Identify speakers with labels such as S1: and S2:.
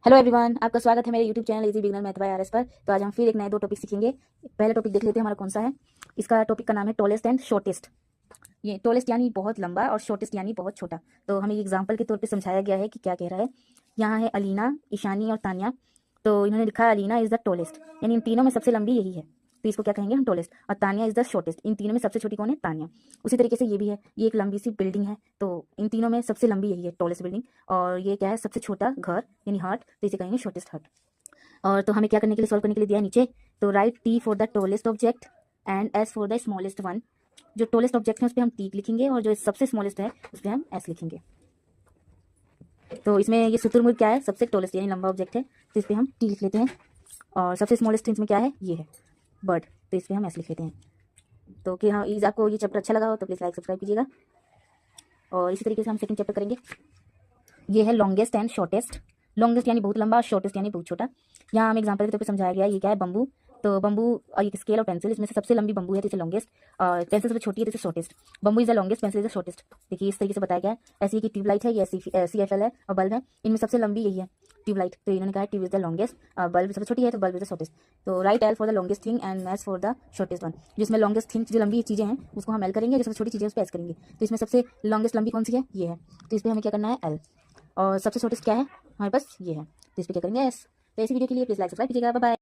S1: Hello everyone, आपका स्वागत है मेरे YouTube channel easy beginner math bye RS पर। तो आज हम फिर एक नए दो टॉपिक सीखेंगे। पहला टॉपिक देख लेते हैं हमारा कौन सा है। इसका टॉपिक का नाम है टॉलेस्ट एंड शॉर्टेस्ट। ये टॉलेस्ट यानी बहुत लंबा और शॉर्टेस्ट यानी बहुत छोटा। तो हमें एग्जाम्पल के तौर पे समझाया गया है कि क्या कह रहा है। यहाँ है अलीना, ईशानी और तान्या। तो इन्होंने लिखा है अलीना इज़ द टॉलेस्ट, यानी इन तीनों में सबसे लंबी यही है, तो इसको क्या कहेंगे हम टॉलेस्ट। और तान्या इज़ द शॉर्टेस्ट, इन तीनों में सबसे छोटी कौन है, तान्या। उसी तरीके से ये भी है, ये एक लंबी सी बिल्डिंग है, तो इन तीनों में सबसे लंबी यही है, टॉलेस्ट बिल्डिंग। और ये क्या है, सबसे छोटा घर यानी हट, तो इसे कहेंगे शॉर्टेस्ट हट। और तो हमें क्या करने के लिए, सॉल्व करने के लिए दिया है नीचे। तो right T for the tallest object and S for the smallest one. जो टॉलेस्ट ऑब्जेक्ट है उस पर हम टी लिखेंगे और जो सबसे स्मॉलेस्ट है उस पर हम एस लिखेंगे। तो इसमें ये शुतुरमुर्ग क्या है, सबसे टॉलेस्ट यानी लंबा ऑब्जेक्ट है, तो इस पर हम टी लिख लेते हैं। और सबसे स्मॉलेस्ट इसमें क्या है, ये है बर्ड, तो इस पर हम एस लिख लेते हैं। तो कि हाँ, आपको ये चैप्टर अच्छा लगा हो तो प्लीज़ लाइक सब्सक्राइब कीजिएगा। और इसी तरीके से हम सेकंड चैप्टर करेंगे। ये है लॉन्गेस्ट एंड शॉर्टेस्ट। लॉन्गेस्ट यानी बहुत लंबा और शॉर्टेस्ट यानी बहुत छोटा। यहाँ हमें एग्जांपल के तौर पे समझाया गया है। ये क्या है, बम्बू। तो बम्बू और ये स्केल और पेंसिल, इसमें से सबसे लंबी बम्बू है तो इसे लॉन्गेस्ट, और पेंसिल सबसे छोटी है तो इसे shortest. Bamboo is the longest, pencil is the shortest. देखिए इस तरीके से बताया गया है। ऐसी की ट्यूबलाइट है, ये CFL है और बल्ब है, इनमें सबसे लंबी यही है ट्यूबलाइट। तो इन्होंने कहा tube is the longest, bulb सबसे छोटी है तो बल्ब इज द शॉर्टेस्ट। तो right L for the longest thing and S for the shortest one. जिसमें लॉन्गेस्ट थिंग जो लंबी चीज़ें हैं उसको हम एल करेंगे, जो सबसे छोटी चीज़ें उस पर एस करेंगे। तो इसमें सबसे लॉन्गेस्ट लंबी कौन सी है, ये है, तो इस पर हमें क्या करना है, एल। और सबसे छोटेस्ट क्या है हमारे पास, ये है, तो इस पर क्या करेंगे, एस। तो ऐसी वीडियो के लिए प्लीज़ लाइक सब्सक्राइब कीजिएगा। Bye bye.